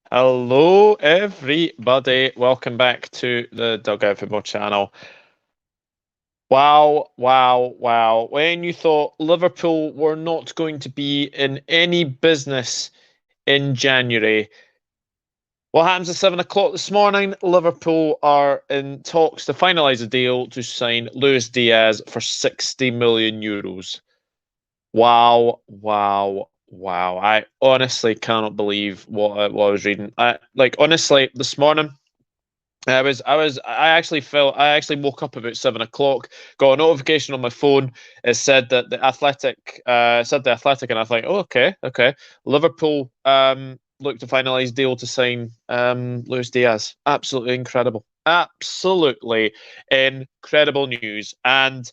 Hello, everybody. Welcome back to the Dugout Football channel. Wow, wow, wow. When you thought Liverpool were not going to be in any business in January, what happens at 7 o'clock this morning? Liverpool are in talks to finalise a deal to sign Luis Diaz for 60 million euros. Wow, wow, wow. I honestly cannot believe what I was reading. Honestly, this morning, I actually woke up about 7 o'clock, got a notification on my phone. It said that the Athletic, and I thought, oh, okay. Liverpool look to finalise deal to sign Luis Diaz. Absolutely incredible. Absolutely incredible news. And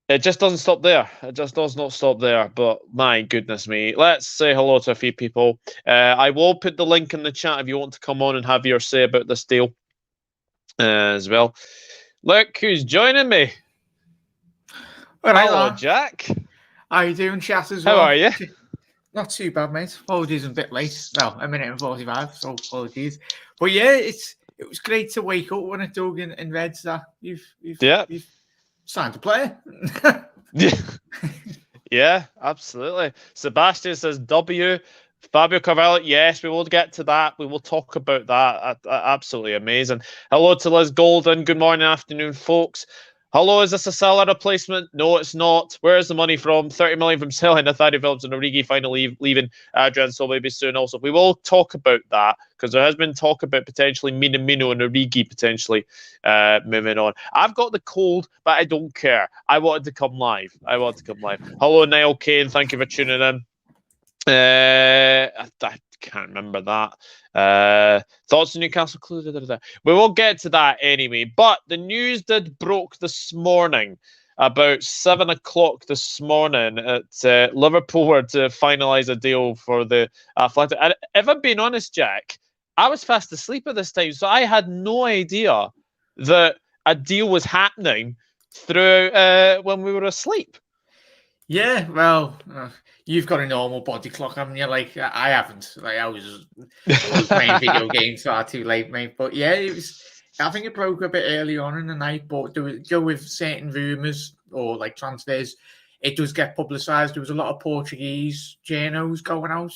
it just doesn't stop there. It just does not stop there. But my goodness me. Let's say hello to a few people. I will put the link in the chat if you want to come on and have your say about this deal as well. Look who's joining me. All right, Hello, lad. Jack. How you doing, chat, as How well? are you? Not too bad, mate. Apologies, I'm a bit late. Well, a minute and 45, so apologies. But yeah, it was great to wake up when I dug and read that you've signed a player. Yeah, absolutely. Sebastian says W. Fabio Carvalho, yes, we will get to that. We will talk about that. Absolutely amazing. Hello to Liz Golden. Good morning, afternoon, folks. Hello, is this a seller replacement? No, it's not. Where is the money from? 30 million from selling Nathaniel Phillips and Origi finally leaving Adrian, so maybe soon also. We will talk about that because there has been talk about potentially Minamino and Origi potentially moving on. I've got the cold, but I don't care. I wanted to come live. Hello, Niall Kane. Thank you for tuning in. I can't remember that. Thoughts on Newcastle? We will get to that anyway. But the news did broke this morning, about 7 o'clock this morning. At Liverpool were to finalise a deal for the Athletic. And if I'm being honest, Jack, I was fast asleep at this time, so I had no idea that a deal was happening through when we were asleep. Yeah, well, you've got a normal body clock, haven't you? Like I haven't. Like I was playing video games far too late, mate. But yeah, it was. I think it broke a bit early on in the night, but there was, go with certain rumours or like transfers. It does get publicised. There was a lot of Portuguese journos going out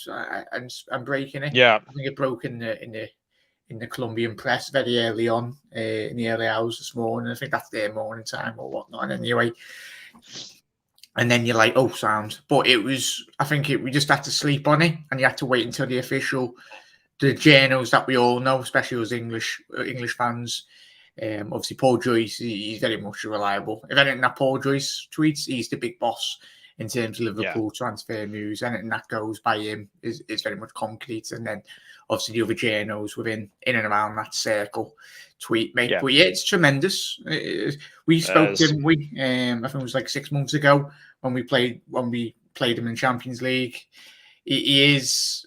and breaking it. Yeah. I think it broke in the Colombian press very early on in the early hours this morning. I think that's their morning time or whatnot. Anyway, and then you're like, oh, sound. But it was, I think we just had to sleep on it, and you had to wait until the journals that we all know, especially as English fans. Obviously, Paul Joyce, he's very much reliable. If anything that Paul Joyce tweets, he's the big boss in terms of Liverpool transfer news. Anything that goes by him is very much concrete. And then obviously the other journals within in and around that circle tweet, mate. Yeah. But yeah, it's tremendous. We spoke, didn't we? I think it was like 6 months ago when we played him in Champions League. He is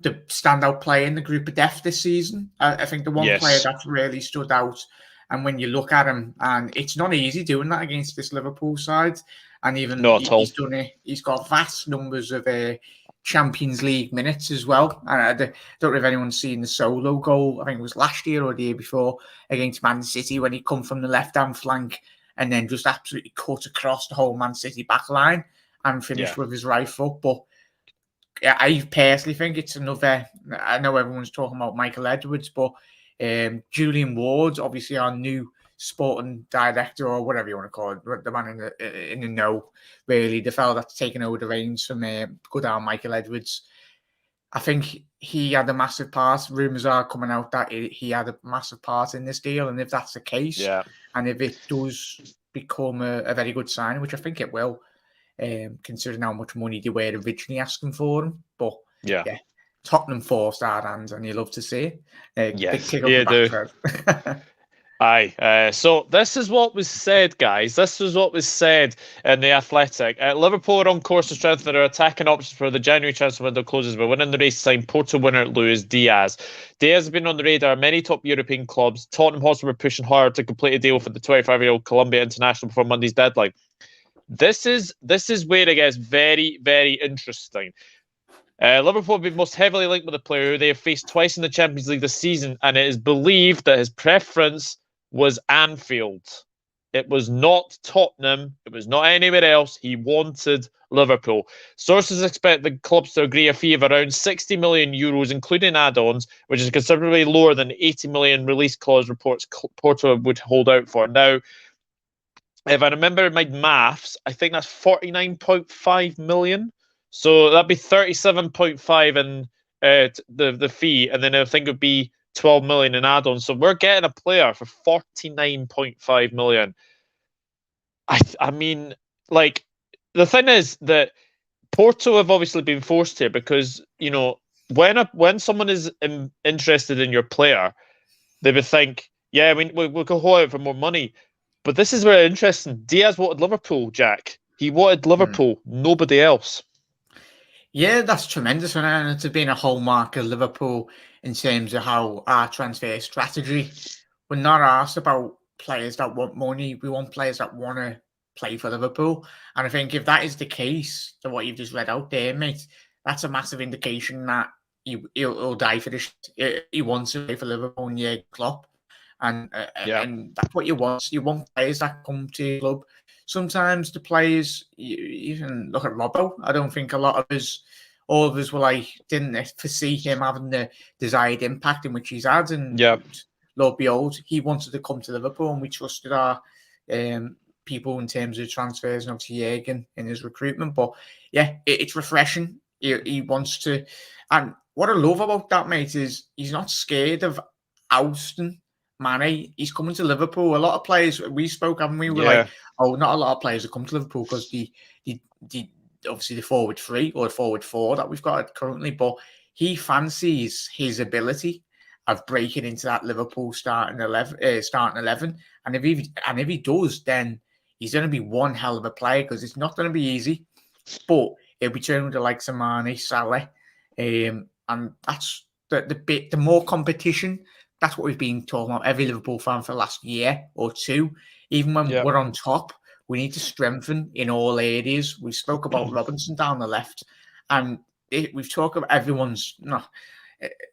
the standout player in the group of death this season. I think the one player that's really stood out. And when you look at him, and it's not easy doing that against this Liverpool side. And even he's done it. He's got vast numbers of Champions League minutes as well. And I don't know if anyone's seen the solo goal. I think it was last year or the year before against Man City when he come from the left-hand flank and then just absolutely cut across the whole Man City back line and finished with his right foot. But I personally think it's another. I know everyone's talking about Michael Edwards, but Julian Ward, obviously our new sporting director or whatever you want to call it, the man in the know, really, the fellow that's taken over the reins from good old Michael Edwards. I think he had a massive part. Rumours are coming out that he had a massive part in this deal, and if that's the case, and if it does become a very good sign, which I think it will. Considering how much money they were originally asking for him. But yeah Tottenham forced our hands, and you love to see it. Yes, you do. Aye. So this is what was said, guys. This was what was said in the Athletic. Liverpool are on course to strengthen their attacking options for the January transfer window closes by winning the race to sign Porto winner Luis Diaz. Diaz has been on the radar of many top European clubs. Tottenham Hotspur were pushing hard to complete a deal for the 25-year-old Colombia international before Monday's deadline. This is where it gets very, very interesting. Liverpool have been most heavily linked with the player who they have faced twice in the Champions League this season, and it is believed that his preference was Anfield. It was not Tottenham. It was not anywhere else. He wanted Liverpool. Sources expect the clubs to agree a fee of around 60 million euros, including add-ons, which is considerably lower than the 80 million release clause reports Porto would hold out for. Now, if I remember my maths, I think that's 49.5 million. So that'd be 37.5 in the fee, and then I think it would be 12 million in add-ons. So we're getting a player for 49.5 million. I mean, like, the thing is that Porto have obviously been forced here because, you know, when someone is interested in your player, they would think, yeah, we'll go hold out for more money. But this is very interesting. Diaz wanted Liverpool, Jack. He wanted Liverpool, nobody else. Yeah, that's tremendous, and it's been a hallmark of Liverpool in terms of how our transfer strategy. We're not asked about players that want money. We want players that want to play for Liverpool. And I think if that is the case, to what you've just read out there, mate, that's a massive indication that he'll die for this. He wants to play for Liverpool and Jurgen Klopp. And that's what you want. You want players that come to your club. Sometimes the players, you even look at Robbo. I don't think all of us were like, didn't foresee him having the desired impact in which he's had. And Lord behold, he wanted to come to Liverpool, and we trusted our people in terms of transfers, and obviously Jurgen in his recruitment. But yeah, it's refreshing. He wants to, and what I love about that, mate, is he's not scared of ousting Mane. He's coming to Liverpool. A lot of players we spoke, haven't we? We're like, oh, not a lot of players have come to Liverpool because the obviously the forward three or the forward four that we've got currently, but he fancies his ability of breaking into that Liverpool starting 11. And if he does, then he's going to be one hell of a player, because it's not going to be easy, but he'll be turning with the likes of Mane, Salah, and that's the more competition. That's what we've been talking about, every Liverpool fan, for the last year or two. Even when we're on top, we need to strengthen in all areas. We spoke about Robinson down the left, and we've talked about everyone's.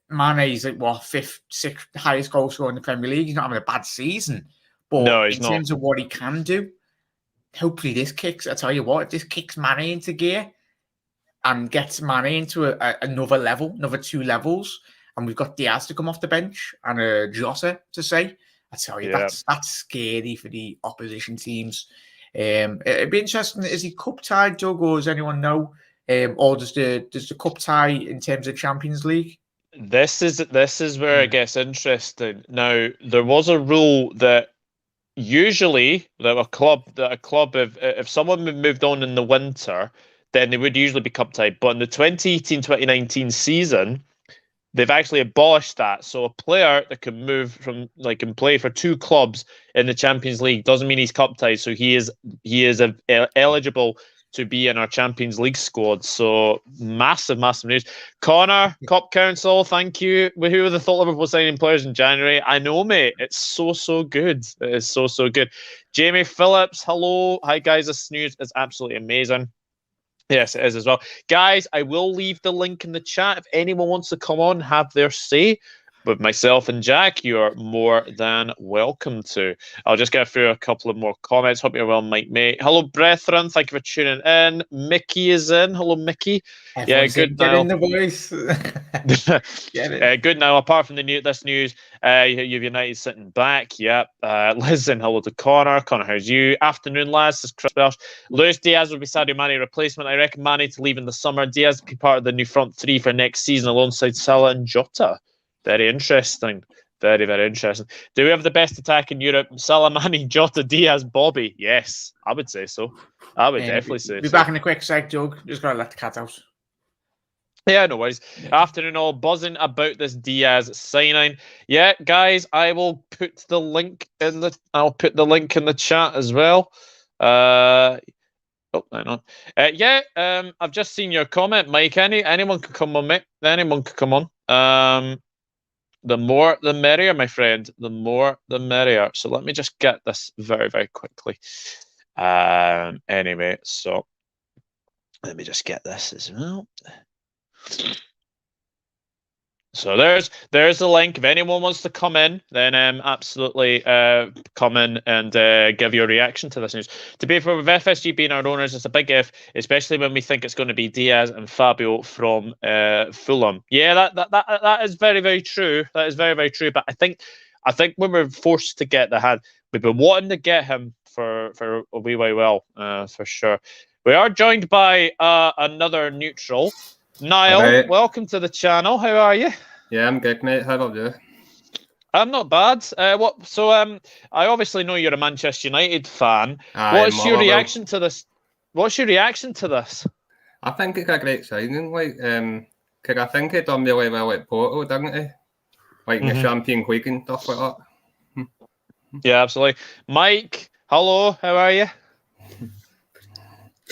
Mane's like fifth, sixth highest goal scorer in the Premier League. He's not having a bad season, but in terms of what he can do, hopefully this kicks. I tell you what, if this kicks Mane into gear and gets Mane into another level, another 2 levels, and we've got Diaz to come off the bench and Jota to say, I tell you, that's scary for the opposition teams. It'd be interesting. Is he cup tied, Doug, or does anyone know? Or does the cup tie in terms of Champions League? This is where it gets interesting. Now, there was a rule that usually that a club, if someone moved on in the winter, then they would usually be cup tied. But in the 2018-2019 season, they've actually abolished that. So a player that can move from, like, can play for 2 clubs in the Champions League doesn't mean he's cup tied. So he is eligible to be in our Champions League squad. So massive news. Connor, Cup Council, thank you. Who would have thought Liverpool signing players in January? I know, mate. It's so good. It is so good. Jamie Phillips, hello. Hi, guys. This news is absolutely amazing. Yes, it is as well. Guys, I will leave the link in the chat if anyone wants to come on, have their say. With myself and Jack, you are more than welcome to. I'll just get through a couple of more comments. Hope you're well, Mike, mate. Hello, brethren. Thank you for tuning in. Mickey is in. Hello, Mickey. Everyone's good get now. in the voice. Good now. Apart from this news, you've United sitting back. Yep. Liz, and hello to Connor. Connor, how's you? Afternoon, lads. This is Chris Welsh. Luis Diaz will be Sadio Mane replacement. I reckon Mane to leave in the summer. Diaz will be part of the new front 3 for next season alongside Salah and Jota. Very interesting. Very interesting. Do we have the best attack in Europe? Salah, Mane, Jota, Diaz, Bobby? Yes, I would say so. I would definitely say so. Be back in a quick sec, Doug. Just got to let the cat out. Yeah, no worries. Afternoon all, buzzing about this Diaz signing. Yeah, guys, I will put the link in the chat as well. Oh, hang on. I've just seen your comment, Mike. Anyone could come on, mate. Anyone could come on. The more the merrier, my friend. The more the merrier. So let me just get this very quickly. Anyway, so let me just get this as well. So there's the link. If anyone wants to come in, then absolutely come in and give your reaction to this news. To be fair, with FSG being our owners, it's a big if, especially when we think it's going to be Diaz and Fabio from Fulham. Yeah, that is very, very true. That is very, very true. But I think when we're forced to get the hand, we've been wanting to get him for a wee while, for sure. We are joined by another neutral. Niall, right. Welcome to the channel. How are you? Yeah, I'm good, mate. How about you? I'm not bad. I obviously know you're a Manchester United fan. What's your reaction to this? What's your reaction to this? I think it's a great signing. Because I think he done really well at Porto, didn't he? Like in the Champions League and stuff like that. Yeah, absolutely. Mike, hello. How are you?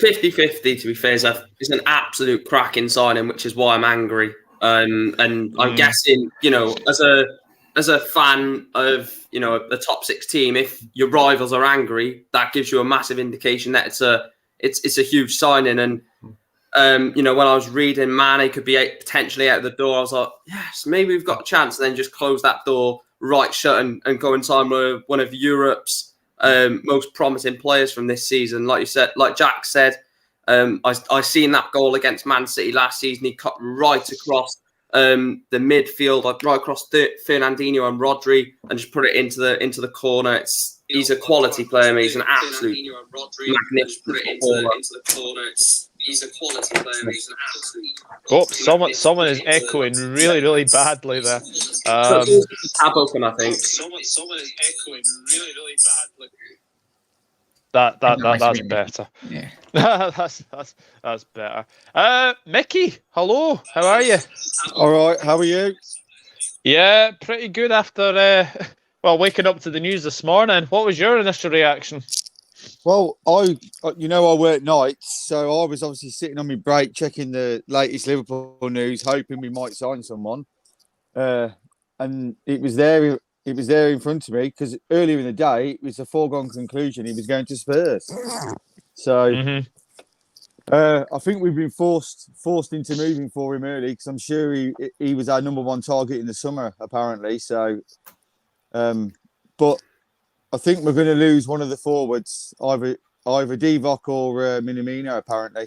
50-50, to be fair. It's an absolute cracking signing, which is why I'm angry. And I'm guessing, as a fan of, the top 6 team, if your rivals are angry, that gives you a massive indication that it's a huge signing. And when I was reading Mane could be potentially out of the door, I was like, yes, maybe we've got a chance. And then just close that door right shut and go and sign one of Europe's most promising players from this season. Like you said, like Jack said, I seen that goal against Man City last season. He cut right across the midfield, right across Fernandinho and Rodri, and just put it into the corner. He's a quality player. He's an absolute magnificent footballer. He's a quality player. He's an absolute. Someone is echoing really, really badly there. Tab open, I think. Someone is echoing really, really badly. That's better. Yeah. that's better. Mickey, hello. How are you? All right. How are you? Yeah, pretty good after waking up to the news this morning. What was your initial reaction? Well, I work nights, so I was obviously sitting on my break checking the latest Liverpool news, hoping we might sign someone. And it was there in front of me because earlier in the day it was a foregone conclusion he was going to Spurs. So I think we've been forced into moving for him early because I'm sure he was our number one target in the summer apparently. So, but I think we're going to lose one of the forwards, either Divock or Minamino apparently.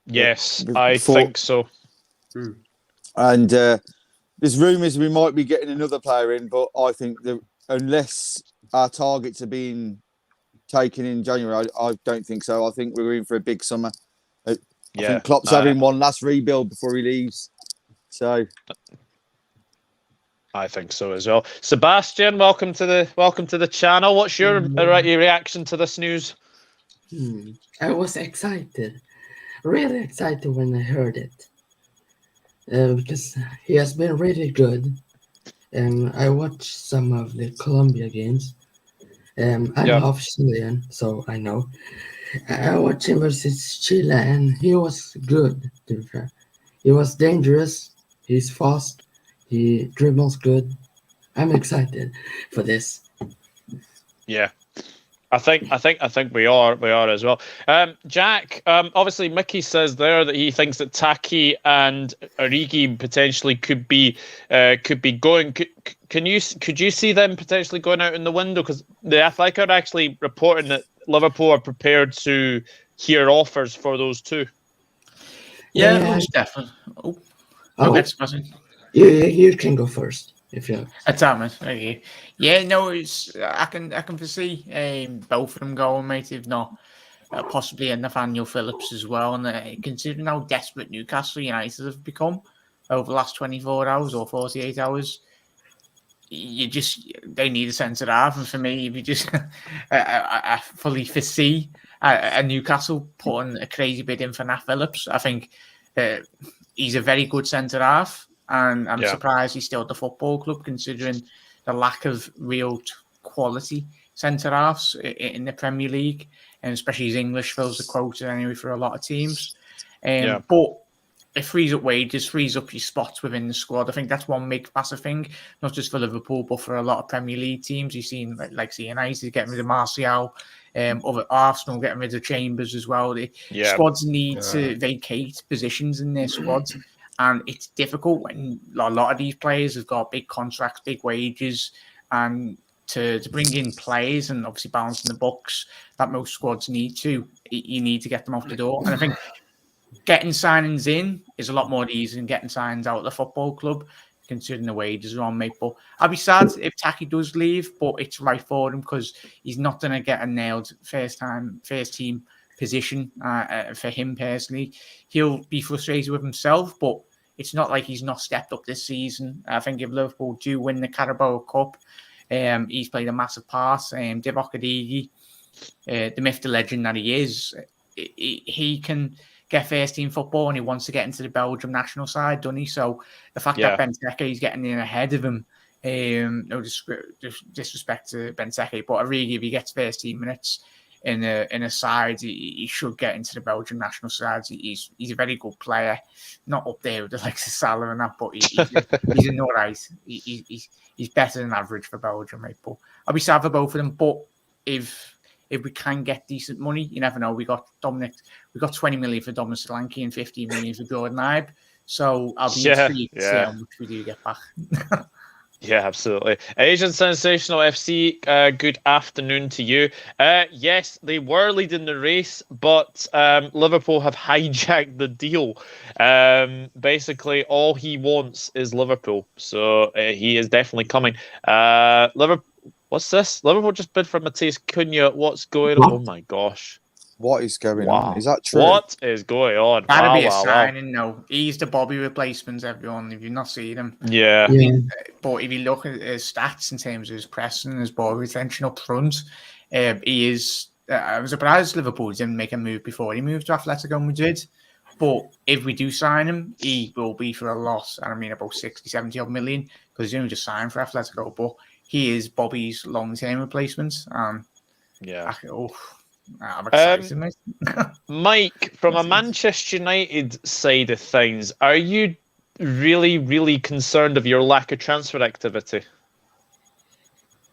Yes, I think so. And there's rumours we might be getting another player in, but I think that unless our targets are being taken in January, I don't think so. I think we're in for a big summer. I think Klopp's having one last rebuild before he leaves. So I think so as well. Sebastian, welcome to the channel. What's your reaction to this news? I was excited, really excited when I heard it. Because he has been really good. I watched some of the Colombia games. I'm half Chilean, so I know. I watched him versus Chile, and he was good, to be fair. He was dangerous. He's fast. He dribbles good. I'm excited for this. Yeah. I think we are as well. Jack, obviously Mickey says there that he thinks that Taki and Origi potentially could be going. Could you see them potentially going out in the window? Because the Athletic are actually reporting that Liverpool are prepared to hear offers for those two. Yeah, most definitely. You can go first. If you Thomas, okay. Yeah, no, I can foresee both of them going, mate. If not, possibly a Nathaniel Phillips as well. And considering how desperate Newcastle United have become over the last 24 hours or 48 hours, they need a centre half. And for me, if you just I fully foresee a Newcastle putting a crazy bid in for Nat Phillips. I think he's a very good centre half. And I'm surprised he's still at the football club, considering the lack of real quality centre halves in the Premier League, and especially his English fills the quota anyway for a lot of teams. But it frees up wages, frees up your spots within the squad. I think that's one massive thing, not just for Liverpool, but for a lot of Premier League teams. You've seen like United getting rid of Martial, other Arsenal getting rid of Chambers as well. Squads need to vacate positions in their squads. And it's difficult when a lot of these players have got big contracts, big wages, and to bring in players and obviously balancing the books that most squads need to, you need to get them off the door. And I think getting signings in is a lot more easy than getting signings out of the football club, considering the wages are on, mate. But I'll be sad if Taki does leave, but it's right for him because he's not going to get a nailed first team position for him personally. He'll be frustrated with himself, but it's not like he's not stepped up this season. I think if Liverpool do win the Carabao Cup, he's played a massive part. Divock Origi, the myth, the legend that he is, he can get first team football and he wants to get into the Belgium national side, doesn't he? So the fact that Benteke is getting in ahead of him, no disrespect to Benteke, but Origi, if he gets first team minutes in a side, he should get into the Belgian national side. He's a very good player, not up there with the likes of Salah and that, but he's an alright. He's better than average for Belgium, mate. But I'll be sad for both of them. But if we can get decent money, you never know. We got 20 million for Dominic Solanke and 15 million for Jordan Ibe. So I'll be intrigued to see how much we do get back. Yeah, absolutely. Asian Sensational FC, good afternoon to you. Yes, they were leading the race, but Liverpool have hijacked the deal. Basically, all he wants is Liverpool, so he is definitely coming. Liverpool, what's this? Liverpool just bid for Matheus Cunha. What's going on? Oh my gosh. What is going on? Is that true? What is going on? That'd be a signing, no. He's the Bobby replacement, everyone, if you've not seen him. Yeah. But if you look at his stats in terms of his pressing and his ball retention up front, he is... I was surprised Liverpool didn't make a move before he moved to Atletico Madrid. But if we do sign him, he will be for a loss. And I mean about 60, 70 odd million, because he's only just signed for Atletico. But he is Bobby's long-term replacement. I'm excited, mate. Mike, from a Manchester United side of things, are you really, really concerned of your lack of transfer activity?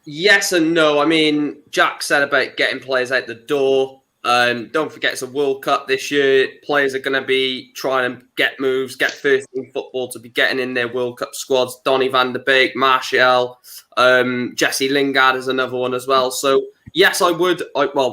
Yes and no. I mean, Jack said about getting players out the door. Don't forget it's a World Cup this year. Players are going to be trying to get moves, get first team football to be getting in their World Cup squads. Donny van de Beek, Martial, Jesse Lingard is another one as well. So yes, I would.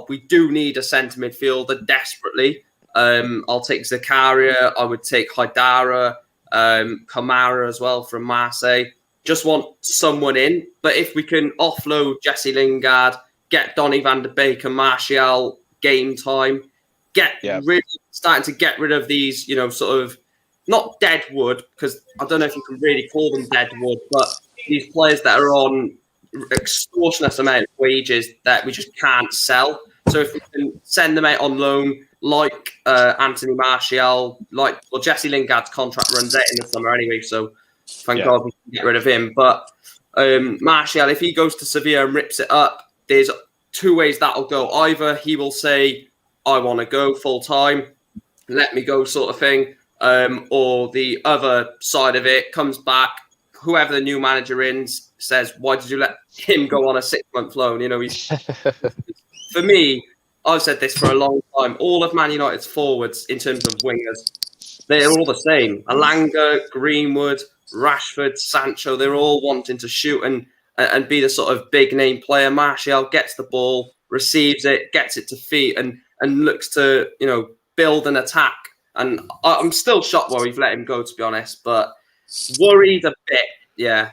We do need a centre midfielder desperately. I'll take Zakaria. I would take Haidara, Kamara as well from Marseille. Just want someone in. But if we can offload Jesse Lingard, get Donny van de Beek and Martial game time, really starting to get rid of these, sort of not dead wood, because I don't know if you can really call them dead wood, but these players that are on extortionate amount of wages that we just can't sell. So if we can send them out on loan, like Anthony Martial, Jesse Lingard's contract runs out in the summer anyway, so thank God we can get rid of him. But Martial, if he goes to Sevilla and rips it up, there's two ways that'll go. Either he will say, I want to go full time, let me go sort of thing. Or the other side of it comes back, whoever the new manager is says, why did you let him go on a 6-month loan? For me, I've said this for a long time, all of Man United's forwards in terms of wingers, they're all the same. Alanga, Greenwood, Rashford, Sancho, they're all wanting to shoot and be the sort of big name player. Martial gets the ball, receives it, gets it to feet and looks to, build an attack. And I'm still shocked why we've let him go, to be honest, but worried a bit, yeah.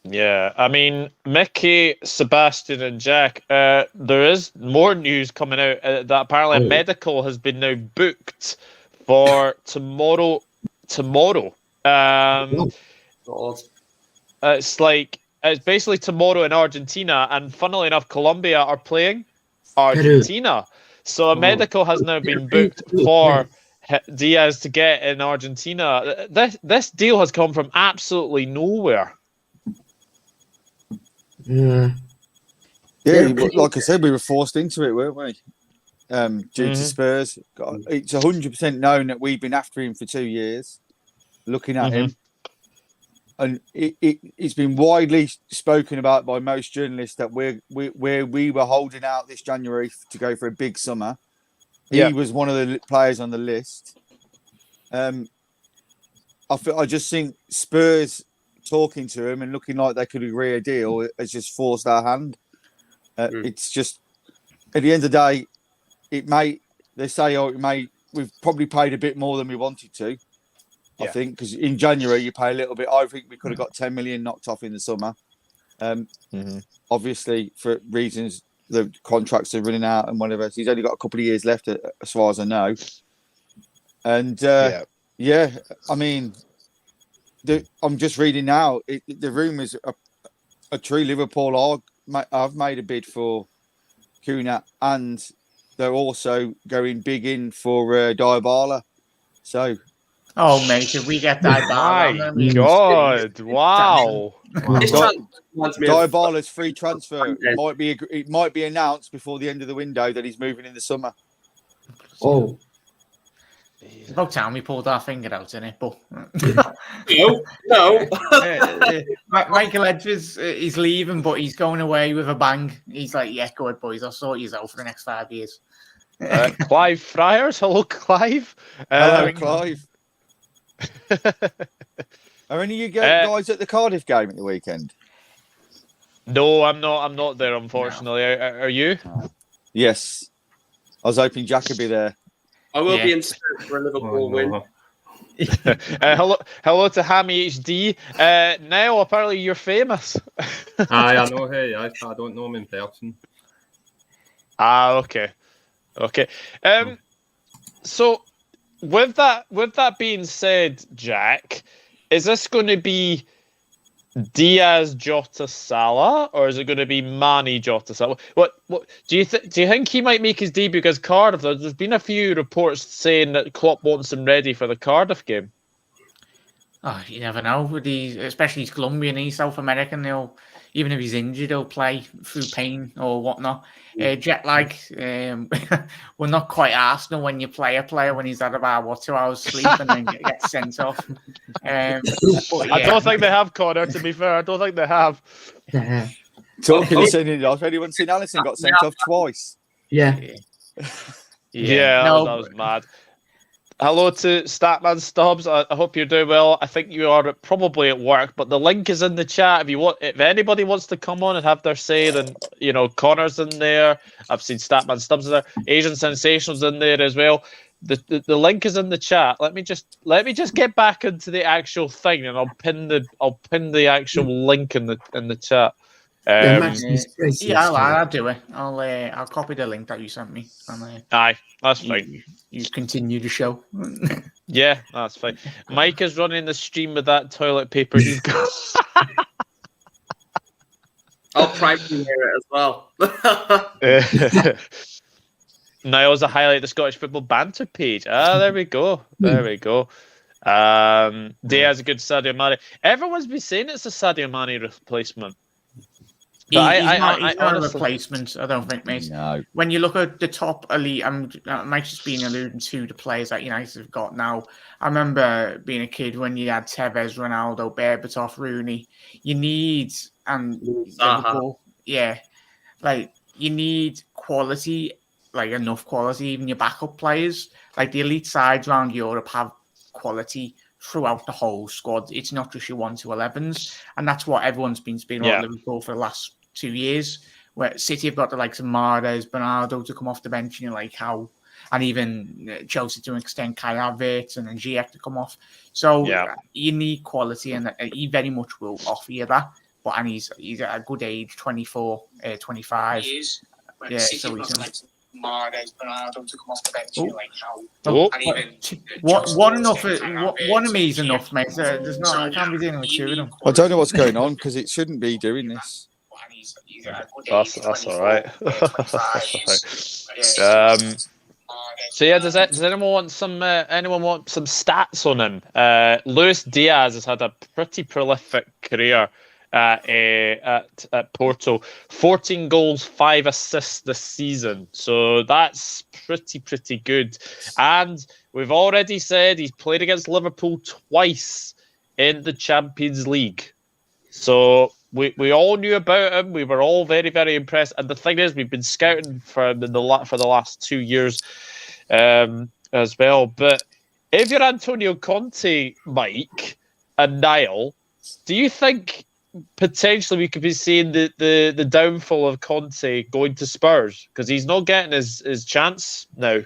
Yeah, I mean, Mickey, Sebastian and Jack, there is more news coming out that apparently a medical has been now booked for tomorrow. It's basically tomorrow in Argentina, and funnily enough, Colombia are playing Argentina. So a medical has now been booked for Diaz to get in Argentina. This deal has come from absolutely nowhere. Yeah, like I said, we were forced into it, weren't we? Due to Spurs. It's 100% known that we've been after him for 2 years, looking at him. And it's been widely spoken about by most journalists that we were holding out this January to go for a big summer. He was one of the players on the list. I just think Spurs talking to him and looking like they could agree a deal has just forced our hand. It's just at the end of the day, they say we've probably paid a bit more than we wanted to. I think because in January you pay a little bit. I think we could have got 10 million knocked off in the summer. Obviously for reasons the contracts are running out and whatever. So he's only got a couple of years left as far as I know. And I mean, I'm just reading now. The rumours are true. Liverpool have made a bid for Kuna, and they're also going big in for Dybala. So, mate, if we get Dybala, my God, wow! Dybala's free transfer it might be announced before the end of the window that he's moving in the summer. Oh. It's about time we pulled our finger out in it, but no. Michael Edwards is leaving, but he's going away with a bang. He's like, "Yeah, go ahead, boys. I'll sort you out for the next 5 years." Clive Friars, hello, Clive. Hello, Clive. Are any of you guys at the Cardiff game at the weekend? No, I'm not. I'm not there, unfortunately. No. Are you? Yes, I was hoping Jack would be there. I will be in spirit for a Liverpool win. Hello to Hammy HD. Niall, apparently you're famous. I know who he is, but I don't know him in person. Okay. So with that being said, Jack, is this going to be Diaz, Jota, Salah, or is it going to be Mane, Jota, Salah? What do you think he might make his debut against Cardiff? There's been a few reports saying that Klopp wants him ready for the Cardiff game. Oh, you never know. Especially he's Colombian, he's South American. Even if he's injured, he'll play through pain or whatnot. Jet lag. We're not quite Arsenal when you play a player when he's had about 2 hours sleep and then gets sent off. I don't think they have, Connor. To be fair, I don't think they have. Talking of sending off, anyone seen Alisson got sent off twice? Yeah, that was mad. Hello to Statman Stubbs. I hope you're doing well. I think you are probably at work, but the link is in the chat. If anybody wants to come on and have their say, then Connor's in there. I've seen Statman Stubbs in there. Asian Sensational's in there as well. The link is in the chat. Let me just get back into the actual thing, and I'll pin the actual link in the chat. I'll do it. I'll copy the link that you sent me. Aye, that's fine. You continue the show. Yeah, that's fine. Mike is running the stream with that toilet paper he's got. I'll privately hear it as well. Niall's a highlight the Scottish Football Banter page. There we go. Diaz a good Sadio Mane. Everyone's been saying it's a Sadio Mane replacement. He's not a replacement, I don't think, mate. No. When you look at the top elite, Mike's just been alluding to the players that United have got now. I remember being a kid when you had Tevez, Ronaldo, Berbatov, Rooney. You need, and Liverpool, you need quality, enough quality, even your backup players. The elite sides around Europe have quality throughout the whole squad. It's not just your 1-11s, and that's what everyone's been speaking about Liverpool for the last 2 years, where City have got the likes of Mahrez, Bernardo to come off the bench, and you're like, how? And even Chelsea to an extent, Kai Havertz and then Ziyech to come off. So you need quality, and he very much will offer you that. And he's at a good age, 24, 25. He is. Yeah, so he's Mahrez, Bernardo to come off the bench. Like one of me is enough, mate. There's not. I can't be dealing with two of them. I don't know what's going on because it shouldn't be doing this. That's all right. So does anyone want some stats on him? Luis Diaz has had a pretty prolific career at Porto. 14 goals, 5 assists this season. So that's pretty good. And we've already said he's played against Liverpool twice in the Champions League. So we all knew about him. We were all very, very impressed. And the thing is, we've been scouting for the last 2 years as well. But if you're Antonio Conte, Mike, and Niall, do you think potentially we could be seeing the downfall of Conte going to Spurs? Because he's not getting his chance now.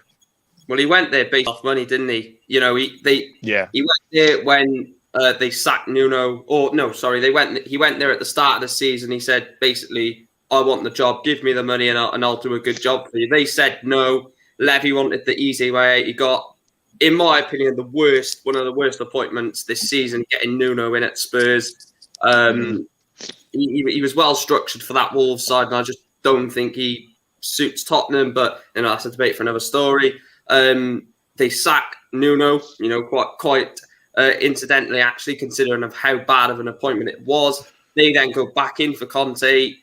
Well, he went there based off money, didn't he? You know, he went there when they sacked Nuno. Or no, sorry, he went there at the start of the season. He said basically, I want the job. Give me the money, and I'll do a good job for you. They said no. Levy wanted the easy way. He got, in my opinion, one of the worst appointments this season. Getting Nuno in at Spurs. He was well structured for that Wolves side, and I just don't think he suits Tottenham. But that's a debate for another story. They sack Nuno, quite incidentally, actually, considering of how bad of an appointment it was. They then go back in for Conte,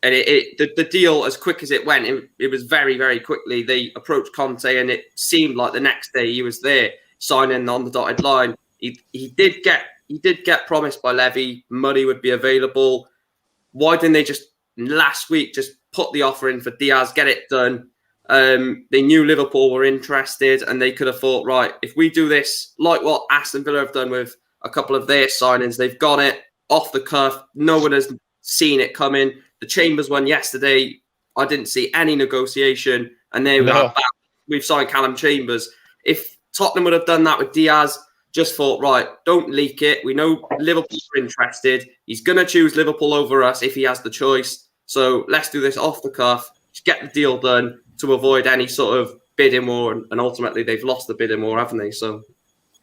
and the deal, as quick as it went, it was very, very quickly. They approached Conte, and it seemed like the next day he was there, signing on the dotted line. He did get promised by Levy money would be available. Why didn't they just last week just put the offer in for Diaz, get it done? They knew Liverpool were interested, and they could have thought, right, if we do this like what Aston Villa have done with a couple of their signings, they've got it off the cuff. No one has seen it coming. The Chambers one yesterday, I didn't see any negotiation, and they were back. We've signed Callum Chambers. If Tottenham would have done that with Diaz, just thought, right, don't leak it. We know Liverpool are interested. He's going to choose Liverpool over us if he has the choice. So let's do this off the cuff. Just get the deal done to avoid any sort of bidding war. And ultimately, they've lost the bidding war, haven't they? So,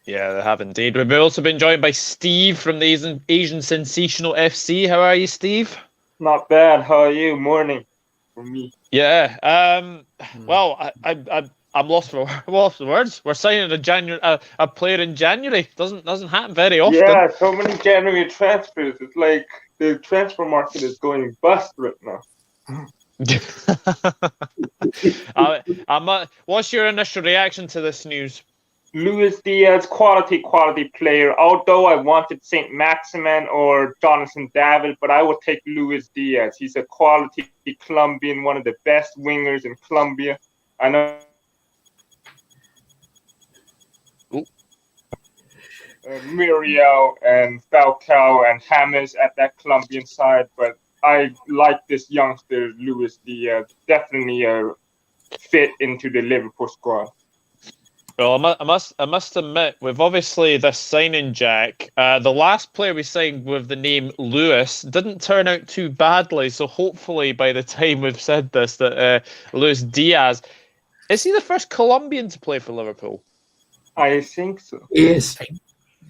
yeah, they have indeed. We've also been joined by Steve from the Asian Sensational FC. How are you, Steve? Not bad. How are you? Morning for me. Yeah. Well, I'm lost for words. We're signing a player in January. Doesn't happen very often. Yeah, so many January transfers. It's like the transfer market is going bust right now. What's your initial reaction to this news? Luis Diaz, quality player. Although I wanted St. Maximin or Jonathan David, but I would take Luis Diaz. He's a quality Colombian, one of the best wingers in Colombia. I know Muriel and Falcao and James at that Colombian side, but I like this youngster, Luis Diaz. Definitely a fit into the Liverpool squad. Well, I must admit, with obviously this signing, Jack, the last player we signed with the name Lewis didn't turn out too badly. So hopefully, by the time we've said this, that Luis Diaz, is he the first Colombian to play for Liverpool? I think so. Yes. I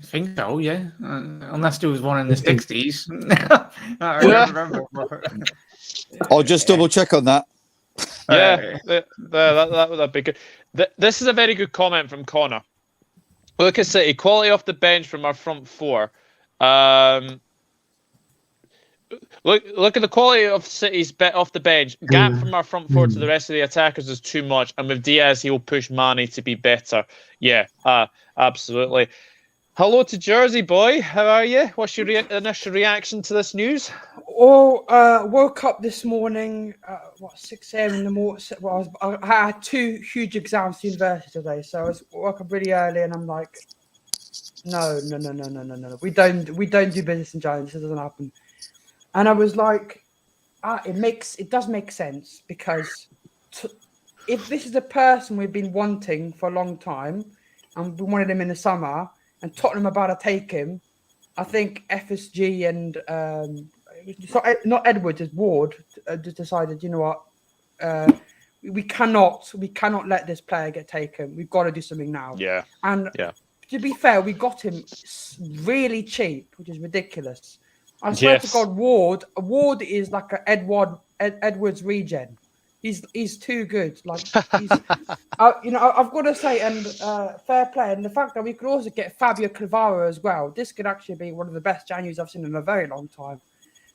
think so, yeah. Unless there was one in the 60s. I don't remember. I'll just double check on that. Yeah, that would be good. This is a very good comment from Connor. Look at City, quality off the bench from our front four. Look at the quality of City's bet off the bench. Gap from our front four to the rest of the attackers is too much, and with Diaz, he'll push Mane to be better. Yeah, absolutely. Hello to Jersey boy. How are you? What's your initial reaction to this news? Woke up this morning, 6 a.m. in the morning. Well, I had 2 huge exams at university today, so I woke up really early, and I'm like, no. We don't do business in January. This doesn't happen. And I was like, it does make sense, because if this is a person we've been wanting for a long time, and we wanted him in the summer, and Tottenham about to take him, I think FSG and not Edwards, it's Ward, just decided, you know what, we cannot let this player get taken. We've got to do something now. Yeah. And to be fair, we got him really cheap, which is ridiculous. I swear to God, Ward is like an Edwards regen. He's too good. Like I've got to say, and fair play, and the fact that we could also get Fabio Cannavaro as well. This could actually be one of the best Januaries I've seen in a very long time.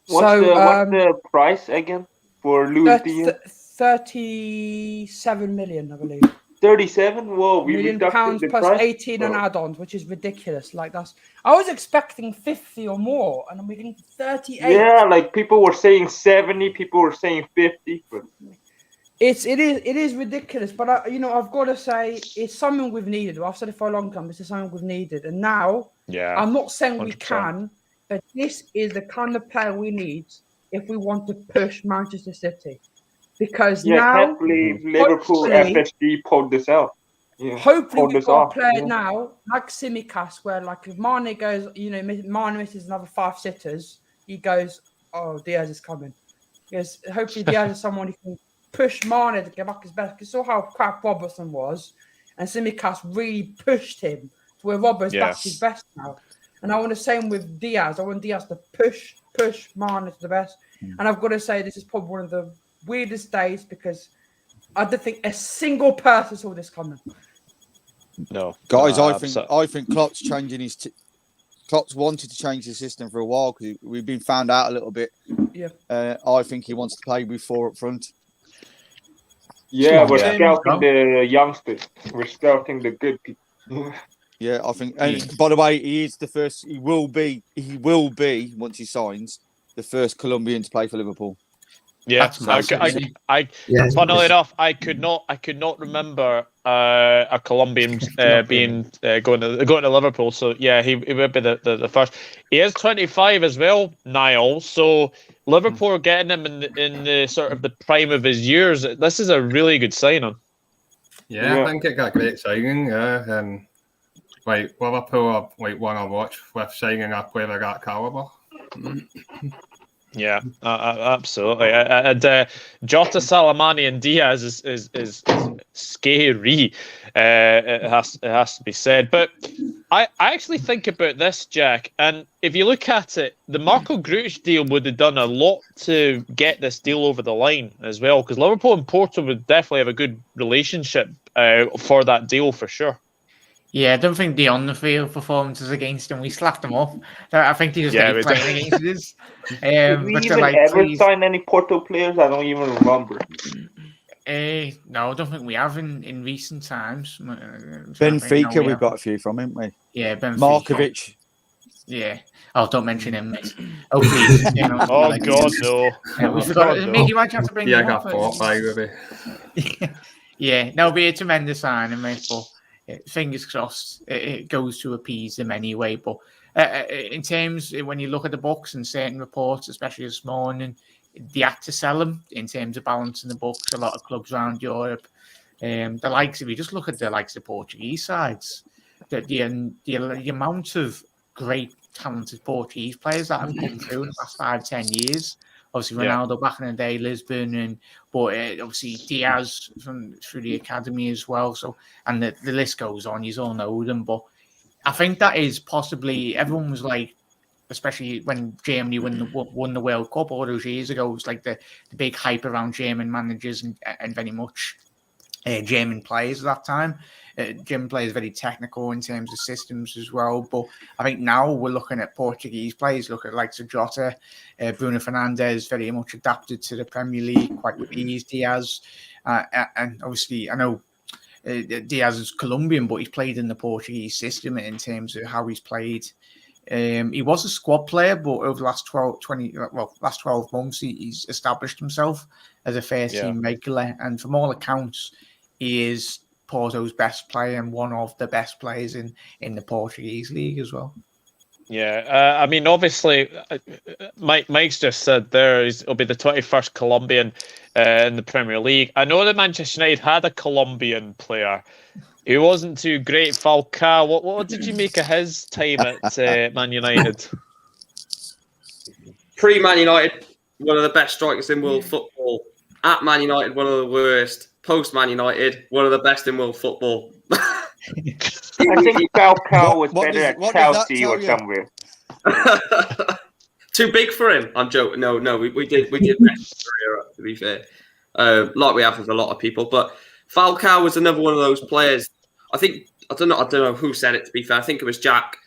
What's the price again for Luis Diaz? 37 million, I believe. 37? Whoa, we £1 million plus price? 18 on add-ons, which is ridiculous. Like I was expecting 50 or more, and we're getting 38. Yeah, like people were saying 70, people were saying 50, but It is ridiculous, but I've got to say it's something we've needed. I've said it for a long time. This is something we've needed, and now I'm not saying 100%. We can, but this is the kind of player we need if we want to push Manchester City. Because now, I can't believe Liverpool FSG pulled this out. Yeah, hopefully we've got a player now like Tsimikas, where like if Mane goes, Mane misses another 5 sitters, he goes, "Oh, Diaz is coming." Because hopefully Diaz is someone who can push Mane to get back his best. Because you saw how crap Robertson was, and Tsimikas really pushed him to where Robert's back his best now. And I want the same with Diaz. I want Diaz to push Mane to the best. And I've got to say this is probably one of the weirdest days because I don't think a single person saw this coming. No, guys, I think Klopp's changing his. Klopp's wanted to change the system for a while because we've been found out a little bit. Yeah, I think he wants to play with 4 up front. Yeah, we're scouting the youngsters. We're scouting the good people. Yeah, I think. And by the way, he is the first. He will be once he signs the first Colombian to play for Liverpool. Yeah, funnily enough, I could not remember a Colombian being going to Liverpool. So yeah, he would be the first. He is 25 as well, Niall. So Liverpool are getting him in the sort of the prime of his years. This is a really good signing. Yeah, I think it got a great signing. Yeah, Liverpool are one I watch with signing a player of that caliber. Yeah, absolutely. And Jota, Salamani, and Diaz is scary. It has to be said. But I actually think about this, Jack. And if you look at it, the Marco Grujic deal would have done a lot to get this deal over the line as well. Because Liverpool and Porto would definitely have a good relationship for that deal for sure. Yeah, I don't think the on-the-field performances against him, we slapped them off. I think he just started playing against us. Did we even ever sign any Porto players? I don't even remember. No, I don't think we have in recent times. Benfica, we've got a few from, haven't we? Yeah, Benfica. Markovic. Yeah. Oh, don't mention him, mate. Oh, please. Oh, God, no. We forgot. Mickey, why'd you have to bring him up? Yeah, that'll be a tremendous signing, mate, but fingers crossed it goes to appease them anyway. But in terms, when you look at the books and certain reports, especially this morning, they had to sell him in terms of balancing the books. A lot of clubs around Europe, the likes of, you just look at the likes of Portuguese sides, the amount of great, talented Portuguese players that have come through in the past 5-10 years. Obviously, Ronaldo back in the day, Lisbon, but obviously Diaz through the academy as well. So, and the list goes on. You all know them, but I think that is possibly, everyone was like, especially when Germany won the World Cup all those years ago, it was like the big hype around German managers and very much German players at that time. German players very technical in terms of systems as well. But I think now we're looking at Portuguese players, look at like Jota, Bruno Fernandes, very much adapted to the Premier League, quite with ease, Diaz. And obviously, I know Diaz is Colombian, but he's played in the Portuguese system in terms of how he's played. He was a squad player, but over the last 12 months, he's established himself as a first-team regular. And from all accounts, he is Porto's best player and one of the best players in the Portuguese league as well. Yeah, I mean, obviously, Mike's just said it'll be the 21st Colombian in the Premier League. I know that Manchester United had a Colombian player. He wasn't too great, Falcao. What did you make of his time at Man United? Pre-Man United, one of the best strikers in world football. At Man United, one of the worst. Post-Man United, one of the best in world football. I think Falcao was better at Chelsea or somewhere. Too big for him. I'm joking. No, we did best career, to be fair. Like we have with a lot of people. But Falcao was another one of those players. I don't know who said it, to be fair. I think it was Jack.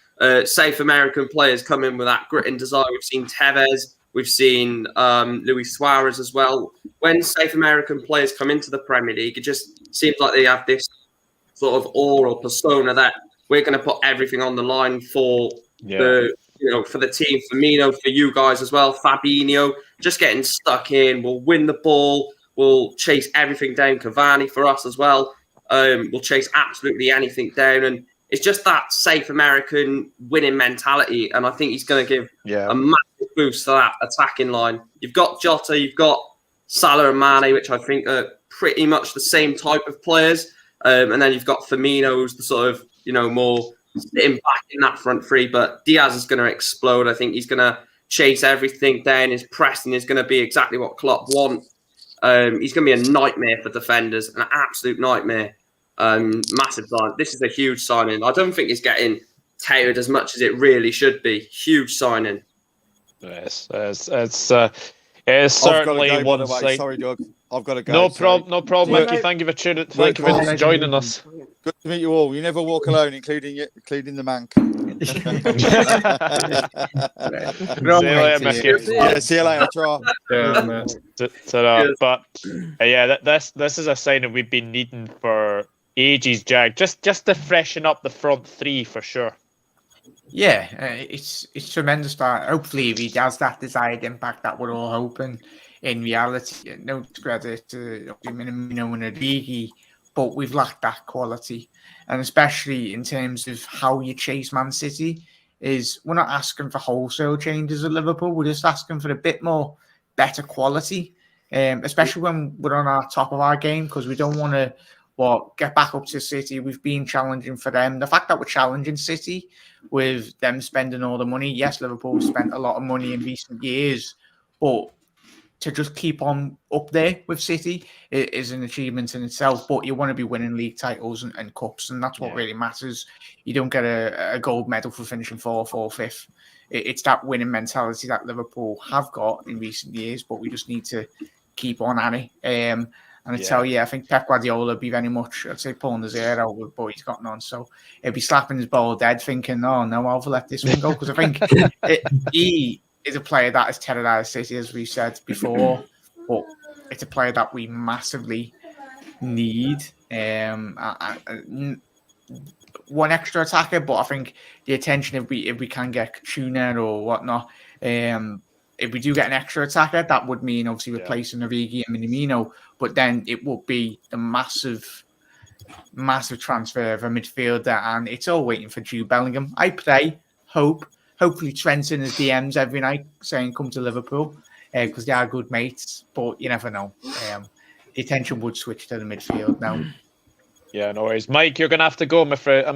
Safe American players come in with that grit and desire. We've seen Tevez. We've seen Luis Suarez as well. When safe American players come into the Premier League, it just seems like they have this sort of aura or persona that we're going to put everything on the line for for the team, Firmino, for you guys as well. Fabinho, just getting stuck in. We'll win the ball. We'll chase everything down. Cavani for us as well. We'll chase absolutely anything down. And it's just that safe American winning mentality. And I think he's going to give a massive boost to that attacking line. You've got Jota, you've got Salah and Mane, which I think are pretty much the same type of players. And then you've got Firmino, who's the sort of, more sitting back in that front three. But Diaz is going to explode. I think he's going to chase everything down. His pressing is going to be exactly what Klopp wants. He's going to be a nightmare for defenders, an absolute nightmare. Massive sign. This is a huge signing. I don't think it's getting touted as much as it really should be. Huge signing. Yes, it's certainly one side. Sorry, Doug. I've got to go. No problem, Mickey. Thank you for tuning. Thank you for joining us. Good to meet you all. You never walk alone, including the mank. See you later, Mickey. Yeah, see you later. But this is a sign that we've been needing for ages, Jag. Just to freshen up the front three for sure. Yeah, it's tremendous. That hopefully, if he does that desired impact that we're all hoping, in reality, no credit to Minamino and Origi, but we've lacked that quality, and especially in terms of how you chase Man City. We're not asking for wholesale changes at Liverpool. We're just asking for a bit more better quality, especially when we're on our top of our game, because we don't want to get back up to City. We've been challenging for them. The fact that we're challenging City with them spending all the money, yes, Liverpool spent a lot of money in recent years, but to just keep on up there with City is an achievement in itself. But you want to be winning league titles and cups, and that's what really matters. You don't get a gold medal for finishing fourth or fifth. It's that winning mentality that Liverpool have got in recent years, but we just need to keep on at it. And I tell you, I think Pep Guardiola would be very much, I'd say, pulling his hair out, but he's got none. So he'll be slapping his bald head thinking, oh, no, I'll let this one go. Because I think he is a player that has terrorised City, as we said before, but it's a player that we massively need. One extra attacker, but I think the attention, if we can get Tuna or whatnot, if we do get an extra attacker, that would mean obviously replacing Origi and Minamino, but then it would be the massive transfer of a midfielder, and it's all waiting for Jude Bellingham. I hopefully Trent's in his DMs every night saying come to Liverpool because they are good mates, but you never know. The attention would switch to the midfield now. Yeah, no worries. Mike, you're going to have to go, I'm afraid. I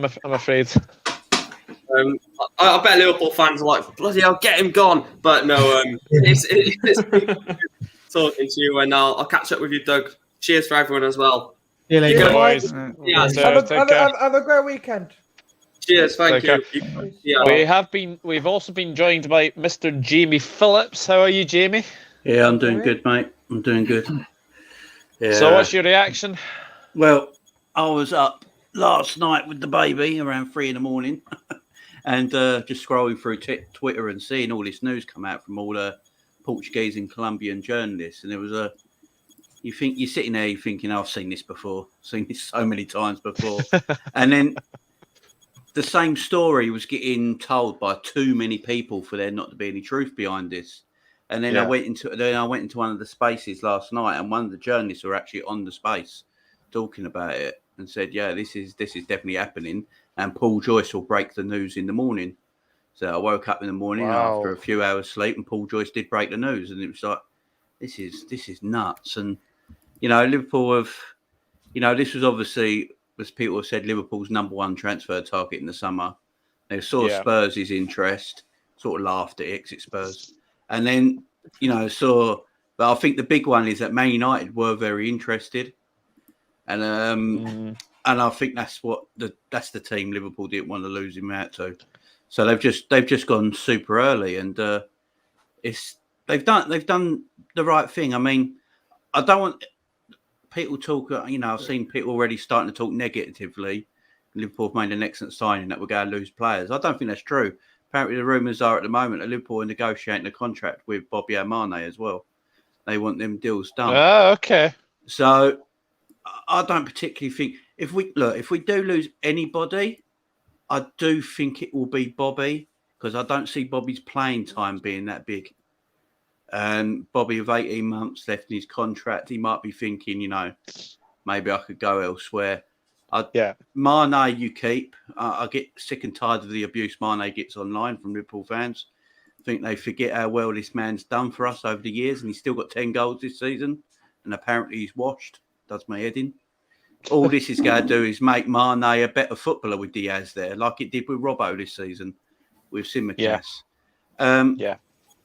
bet Liverpool fans are like, bloody hell, get him gone. But no, it's talking to you, and I'll catch up with you, Doug. Cheers for everyone as well. See you later, boys. Have a great weekend. Cheers, thank you. Yeah. We've also been joined by Mr. Jamie Phillips. How are you, Jamie? Yeah, I'm doing good, mate. I'm doing good. Yeah. So what's your reaction? Well, I was up last night with the baby around 3 a.m. and just scrolling through Twitter and seeing all this news come out from all the Portuguese and Colombian journalists. And there was you're sitting there, you're thinking, I've seen this before, seen this so many times before. And then the same story was getting told by too many people for there not to be any truth behind this. And then I went into one of the spaces last night, and one of the journalists were actually on the space talking about it and said, "Yeah, this is definitely happening." And Paul Joyce will break the news in the morning. So I woke up in the morning after a few hours sleep, and Paul Joyce did break the news, and it was like, this is nuts. And Liverpool have, this was obviously, as people have said, Liverpool's number one transfer target in the summer. They saw Spurs' interest, sort of laughed at it because it's Spurs. And then, but I think the big one is that Man United were very interested. And and I think that's the team Liverpool didn't want to lose him out to. So they've just gone super early, and they've done the right thing. I mean, I don't want people talk. I've seen people already starting to talk negatively. Liverpool have made an excellent signing that we're going to lose players. I don't think that's true. Apparently, the rumours are at the moment that Liverpool are negotiating a contract with Bobby Mane as well. They want them deals done. Oh, okay. So I don't particularly think if we do lose anybody, I do think it will be Bobby, because I don't see Bobby's playing time being that big. And Bobby, with 18 months left in his contract, he might be thinking, maybe I could go elsewhere. Mane, you keep. I get sick and tired of the abuse Mane gets online from Liverpool fans. I think they forget how well this man's done for us over the years, and he's still got 10 goals this season, and apparently he's washed. Does my head in. All this is going to do is make Mane a better footballer with Diaz there, like it did with Robbo this season, with Simicast.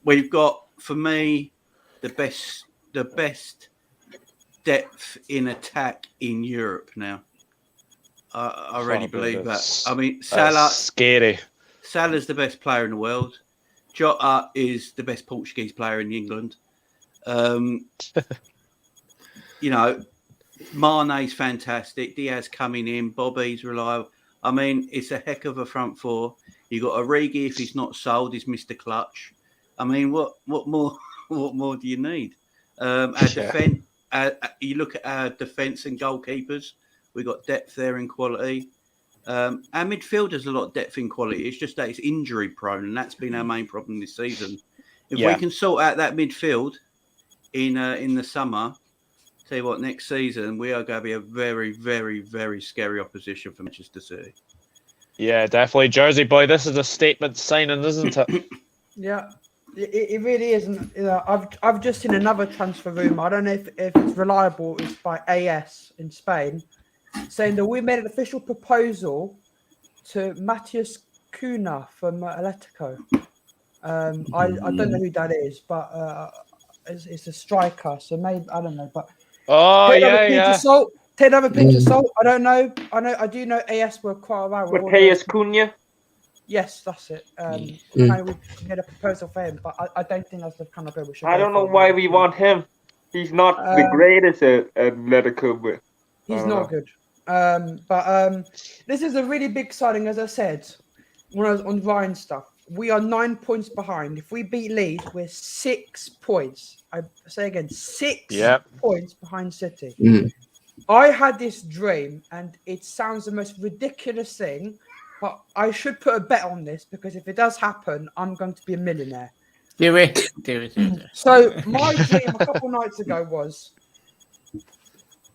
We've got, for me, the best depth in attack in Europe now. I really believe that. I mean, Salah, scary. Salah's the best player in the world. Jota is the best Portuguese player in England. Mane's fantastic. Diaz coming in. Bobby's reliable. I mean, it's a heck of a front four. You got Origi, if he's not sold, he's Mr. Clutch. I mean, what more do you need? Defense. You look at our defence and goalkeepers. We got depth there in quality. Our midfield has a lot of depth in quality. It's just that it's injury prone, and that's been our main problem this season. If we can sort out that midfield in the summer, tell you what, next season we are going to be a very, very, very scary opposition for Manchester City. Yeah, definitely, Jersey boy. This is a statement signing, isn't it? Yeah. It really is. And, I've just seen another transfer rumor. I don't know if it's reliable. It's by AS in Spain, saying that we made an official proposal to Matheus Cunha from Atletico. I don't know who that is, but it's a striker. So maybe I don't know. But take another pinch of salt. I don't know. I do know AS were quite around. Matheus Cunha. Yes, that's it. We made a proposal for him, but I don't think that's the kind of guy we should. I don't know why we want him. He's not the greatest at Atletico, but he's not good. But this is a really big signing, as I said when I was on Ryan stuff. We are 9 points behind. If we beat Leeds, we're 6 points. I say again, 6 points behind City. I had this dream, and it sounds the most ridiculous thing. But I should put a bet on this because if it does happen, I'm going to be a millionaire. Do it. So my dream a couple nights ago was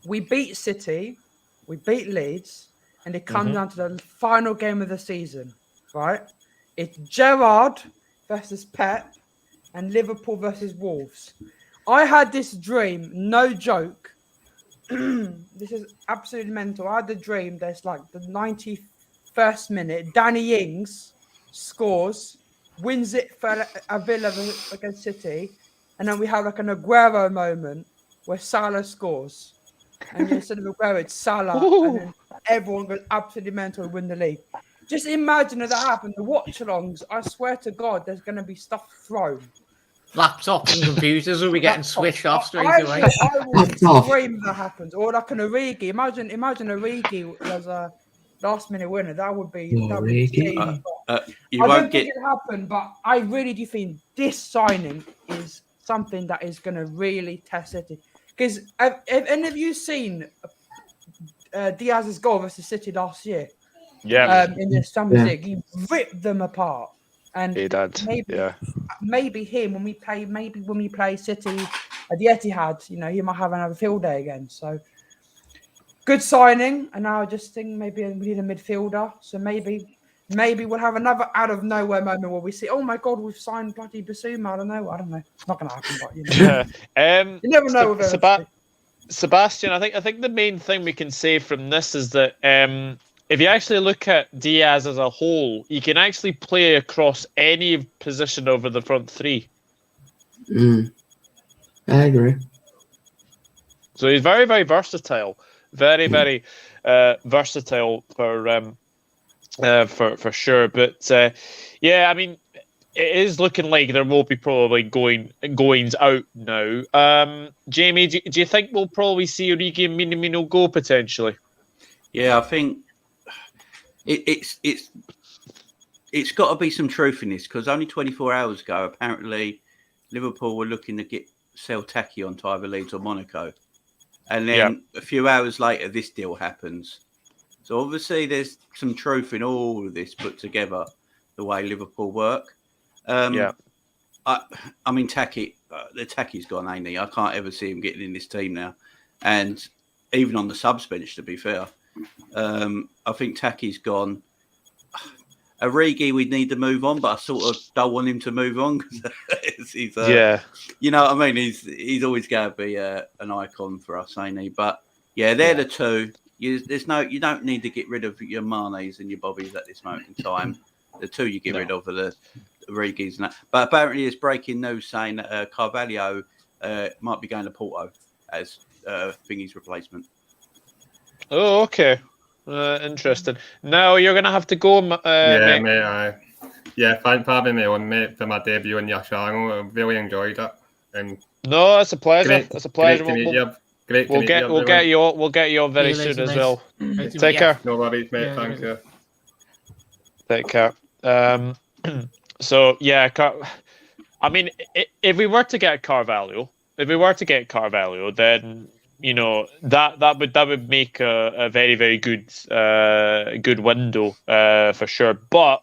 we beat City, we beat Leeds, and it comes down to the final game of the season, right? It's Gerrard versus Pep and Liverpool versus Wolves. I had this dream, no joke. This is absolutely mental. I had the dream that's like the 91st minute, Danny Ings scores, wins it for a Villa against City, and then we have like an Aguero moment where Salah scores, and instead of Aguero, it's Salah, and then everyone goes absolutely mental and win the league. Just imagine if that happened. The watch-alongs, I swear to God, there's going to be stuff thrown. Laptops and computers will be getting switched off straight away. I will scream if that happens. Or like an Origi. Imagine Origi as a last-minute winner. That would be. I don't think it'll happen, but I really do think this signing is something that is going to really test City. Because have any of you seen Diaz's goal versus City last year? Yeah. In the Champions League, he ripped them apart. And he did. Maybe when we play City at the Etihad, he might have another field day again. So good signing. And now I just think maybe we need a midfielder. So maybe we'll have another out of nowhere moment where we see, oh my God, we've signed bloody Basuma. I don't know. It's not going to happen, but you never know. Sebastian, I think the main thing we can say from this is that if you actually look at Diaz as a whole, he can actually play across any position over the front three. I agree. So he's very, very versatile. Very, very versatile for sure. But I mean, it is looking like there will be probably goings out now. Jamie, do you think we'll probably see Origi and Minamino go potentially? Yeah, I think it's got to be some truth in this, because only 24 hours ago, apparently, Liverpool were looking to sell Taki on to either Leeds or Monaco. And then a few hours later, this deal happens. So obviously there's some truth in all of this put together, the way Liverpool work. I mean, Taki, the Taki's gone, ain't he? I can't ever see him getting in this team now. And even on the subs bench, to be fair, I think Taki's gone. Origi, we'd need to move on, but I sort of don't want him to move on because he's, you know what I mean? He's always going to be an icon for us, ain't he? But yeah, they're the two. You don't need to get rid of your Manes and your Bobbies at this moment in time. The two you get rid of are the Origis and that. But apparently, there's breaking news saying that Carvalho might be going to Porto as Thingy's replacement. Oh, okay. Interesting. Now you're going to have to go, yeah, mate. Yeah, thanks for having me on, mate, for my debut in your channel. I really enjoyed it. And no, it's a pleasure. It's a pleasure. Great to meet you. We'll get you on very soon as well. Take care. No worries, mate. Thank you. Take care. So yeah, I mean, if we were to get Carvalho, then that would make a very, very good window for sure. But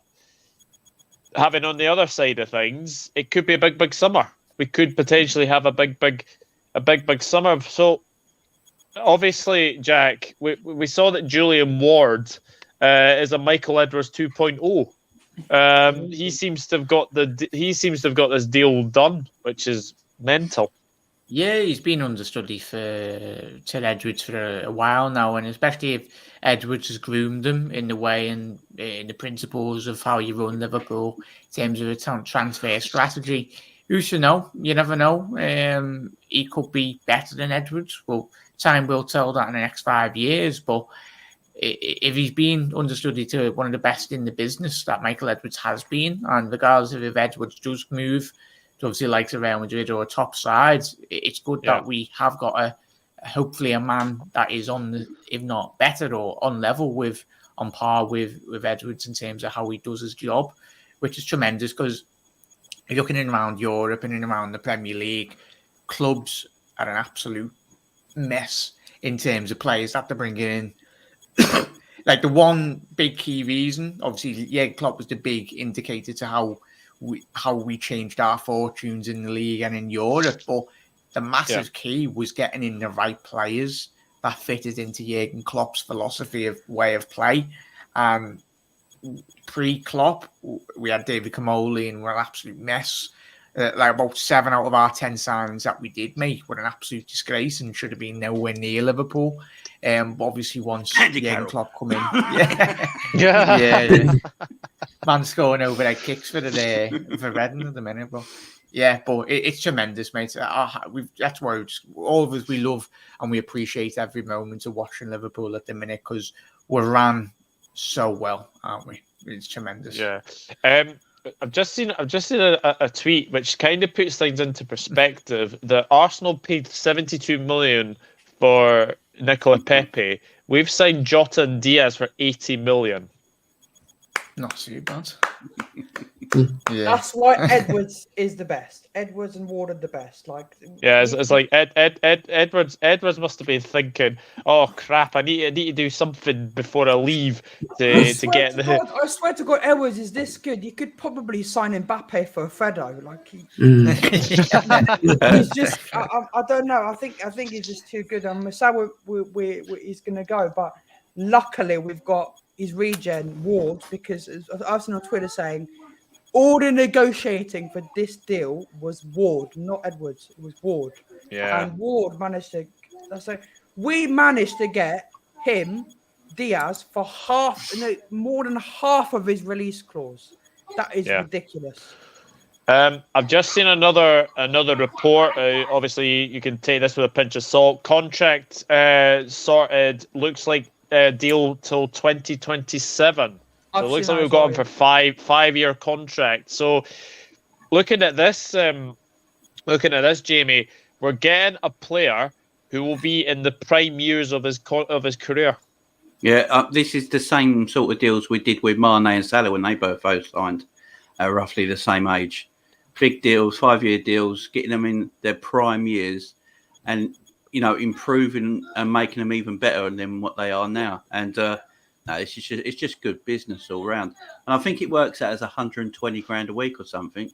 having on the other side of things, it could be a big summer. We could potentially have a big summer. So obviously, Jack, we saw that Julian Ward is a Michael Edwards 2.0. He seems to have got this deal done, which is mental. Yeah, he's been understudy for Ted Edwards for a while now, and especially if Edwards has groomed him in the way and in the principles of how you run Liverpool in terms of a transfer strategy. Who should know? You never know. He could be better than Edwards. Well, time will tell that in the next 5 years. But if he's been understudy to one of the best in the business that Michael Edwards has been, and regardless of if Edwards does move to obviously likes of Real Madrid or top sides, it's good that we have got hopefully a man that is on the, if not better or on level with, on par with Edwards in terms of how he does his job, which is tremendous because looking in around Europe and in around the Premier League, clubs are an absolute mess in terms of players that they're bringing in. Like the one big key reason, obviously, Jurgen Klopp was the big indicator to how we changed our fortunes in the league and in Europe. But the massive key was getting in the right players that fitted into Jurgen Klopp's philosophy of way of play. Pre-Klopp, we had David Camoli and we're an absolute mess. Like about 7 out of our 10 signings that we did make were an absolute disgrace and should have been nowhere near Liverpool. But obviously once Jurgen Klopp come in, man scoring overhead kicks for Reading at the minute, but it's tremendous, mate. That's why all of us, we love and we appreciate every moment of watching Liverpool at the minute because we're ran so well, aren't we? It's tremendous. Yeah. I've just seen a tweet which kind of puts things into perspective. That Arsenal paid 72 million for Nicola Pepe. We've signed Jota and Diaz for 80 million. Not too bad. That's why Edwards is the best. Edwards and Ward are the best. It's like Edwards must have been thinking, "Oh crap! I need to do something before I leave to get the." God, I swear to God, Edwards is this good. You could probably sign Mbappe for Fredo. He's just. I don't know. I think he's just too good. I'm sad he's going to go, but luckily we've got his regen Ward because I've seen on Twitter saying all the negotiating for this deal was Ward, not Edwards. It was Ward. Yeah. And Ward managed to. We managed to get him, Diaz, for more than half of his release clause. That is ridiculous. I've just seen another report. Obviously, you can take this with a pinch of salt. Contract sorted. Looks like deal till 2027. So it looks like we've got him for five-year contract. So looking at this, Jamie, we're getting a player who will be in the prime years of his career. Yeah, this is the same sort of deals we did with Mane and Salah when they both signed, roughly the same age. Big deals, 5-year deals, getting them in their prime years, and improving and making them even better than what they are now. And it's just good business all round. And I think it works out as 120 grand a week or something.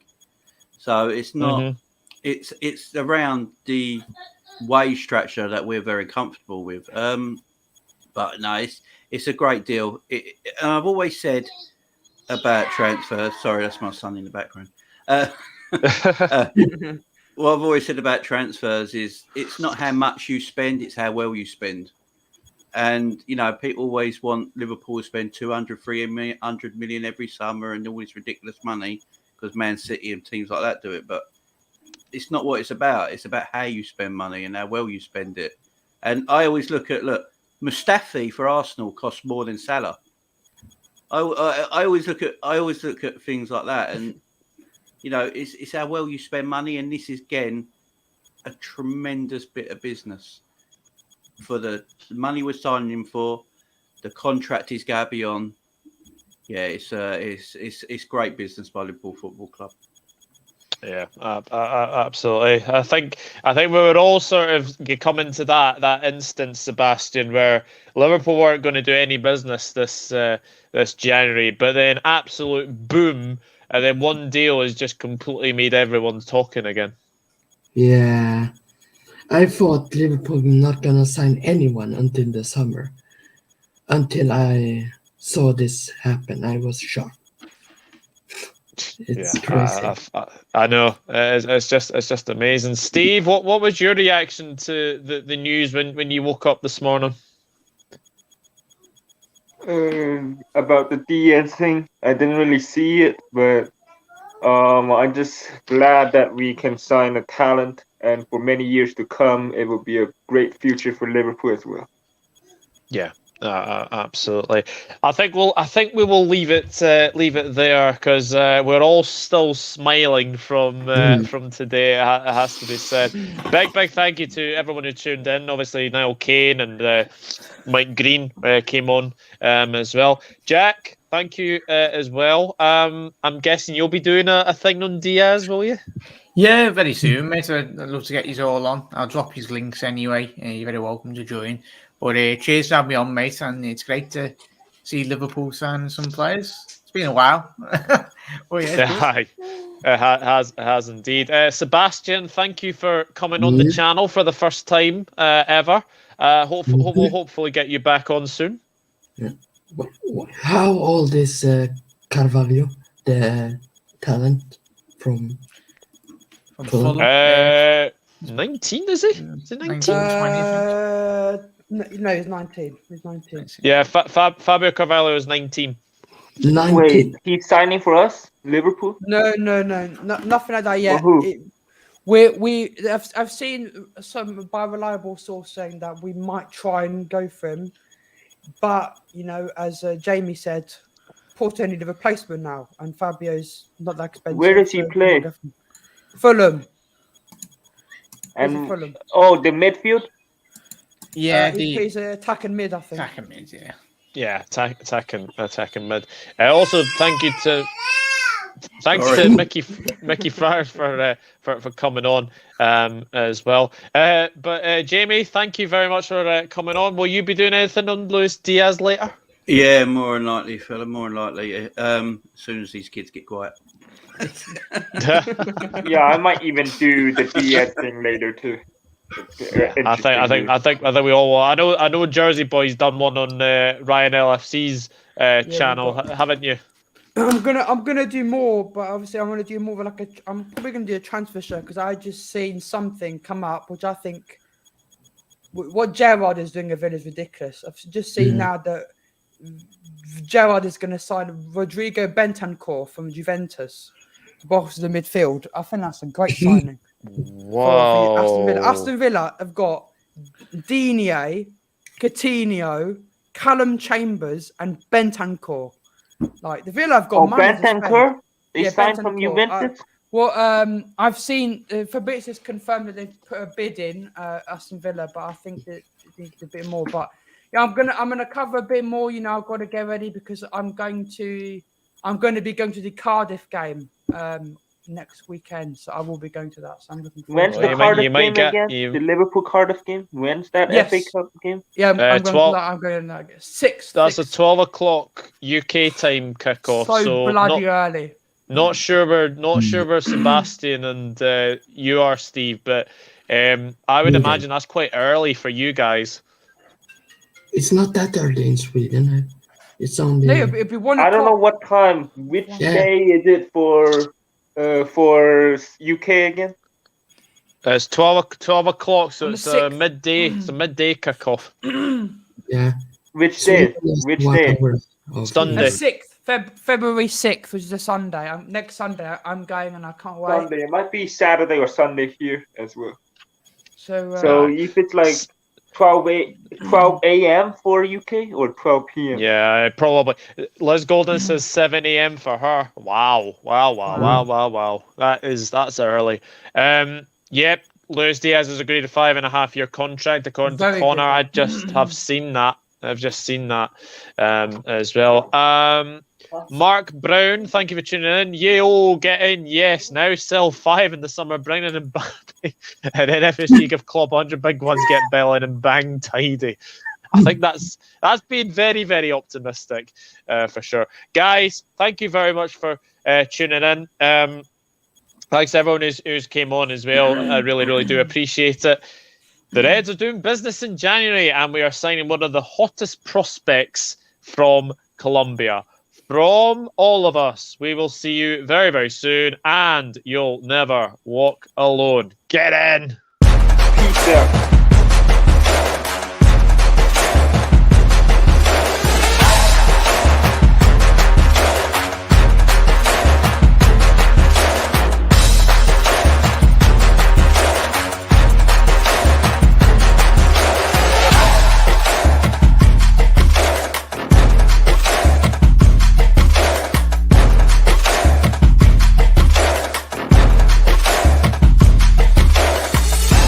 So it's not. It's around the wage structure that we're very comfortable with. But no, it's a great deal. And I've always said about transfers. Sorry, that's my son in the background. What I've always said about transfers is it's not how much you spend, it's how well you spend. And, you know, people always want Liverpool to spend 200, 300 million every summer and all this ridiculous money because Man City and teams like that do it. But it's not what it's about. It's about how you spend money and how well you spend it. And I always look, Mustafi for Arsenal costs more than Salah. I always look at things like that, and you know, it's how well you spend money, and this is again a tremendous bit of business for the money we're signing him for, the contract he's going to be on. Yeah, it's great business by Liverpool Football Club. Yeah, absolutely. I think we would all sort of come into that instance, Sebastian, where Liverpool weren't going to do any business this January, but then absolute boom, and then one deal has just completely made everyone talking again. Yeah, I thought Liverpool were not gonna sign anyone until the summer. Until I saw this happen, I was shocked. It's crazy. I know. It's just amazing. Steve, what was your reaction to the news when you woke up this morning? About the Diaz thing, I didn't really see it, but I'm just glad that we can sign a talent, and for many years to come, it will be a great future for Liverpool as well. Yeah. Absolutely. I think we will leave it there because we're all still smiling from today. It has to be said. Big thank you to everyone who tuned in. Obviously, Niall Kane and Mike Green came on as well. Jack, thank you as well. I'm guessing you'll be doing a thing on Diaz, will you? Yeah, very soon, mate. I'd love to get you all on. I'll drop his links anyway. You're very welcome to join. But cheers for having me on, mate. And it's great to see Liverpool signing some players. It's been a while. Oh, yeah, it has indeed. Sebastian, thank you for coming on the channel for the first time ever. We'll hopefully get you back on soon. Yeah. How old is Carvalho, the talent from Fulham? 19, is he? Is it 19? No, he's 19. He's 19. Yeah, Fabio Carvalho is 19. 19. Wait, he's signing for us, Liverpool? No, nothing like that yet. I've seen some by a reliable source saying that we might try and go for him, but you know, as Jamie said, Porto need a replacement now, and Fabio's not that expensive. Where does he play? Fulham. And Fulham. the midfield. Yeah, he plays attacking mid, I think. Attacking mid, yeah. Yeah, attacking mid. Also, thanks to Mickey Fryer for coming on as well. But Jamie, thank you very much for coming on. Will you be doing anything on Luis Diaz later? Yeah, more than likely, fella. More than likely. As soon as these kids get quiet. Yeah, I might even do the Diaz thing later too. I think we all will. I know Jersey Boy's done one on Ryan LFC's channel, haven't you? I'm gonna do more, but obviously I'm gonna do more of I'm probably gonna do a transfer show because I just seen something come up which I think what Gerrard is doing at Villa is ridiculous. I've just seen now that Gerrard is going to sign Rodrigo Bentancur from Juventus, box the midfield. I think that's a great signing. Wow. Aston Villa have got Digne, Coutinho, Callum Chambers, and Bentancur. Like the Villa have got money. Bentancur? They signed from Juventus? I've seen Fabrizio's confirmed that they've put a bid in Aston Villa, but I think that it needs a bit more. But yeah, I'm gonna cover a bit more. You know, I've got to get ready because I'm going to be going to the Cardiff game next weekend, so I will be going to that. So I'm looking forward. When's the Cardiff game again? The Liverpool Cardiff game. When's that FA Cup game? Yeah, I'm going to that. 6. That's a 12 o'clock UK time kickoff. So bloody early. Not sure where Sebastian and you are, Steve, but I would imagine that's quite early for you guys. It's not that early in Sweden. It's only. No, it'd be 1 o'clock. I don't know what time. Which day is it for UK again? It's 12 o'clock, so On the it's a 6th. midday. It's a midday kickoff. Yeah. Which day? Which day? Sunday. The 6th, February 6th, which is a Sunday. Next Sunday, I'm going and I can't wait. Sunday. It might be Saturday or Sunday here as well. So if it's like 12 a.m. for UK or 12 p.m. Yeah, probably. Liz Golden says 7 a.m. for her. Wow. That's early. Yep. Luis Diaz has agreed a 5.5-year contract, according to Connor. I just have seen that. I've just seen that as well. Mark Brown, thank you for tuning in. Yeo, get in. Yes, now sell 5 in the summer, bring in Mbappe. And then FSG give Klopp 100 big ones, get Bell in and bang tidy. I think that's been very, very optimistic for sure. Guys, thank you very much for tuning in. Thanks to everyone who's came on as well. I really, really do appreciate it. The Reds are doing business in January, and we are signing one of the hottest prospects from Colombia. From all of us, we will see you very, very soon, and you'll never walk alone. Get in! Peace out.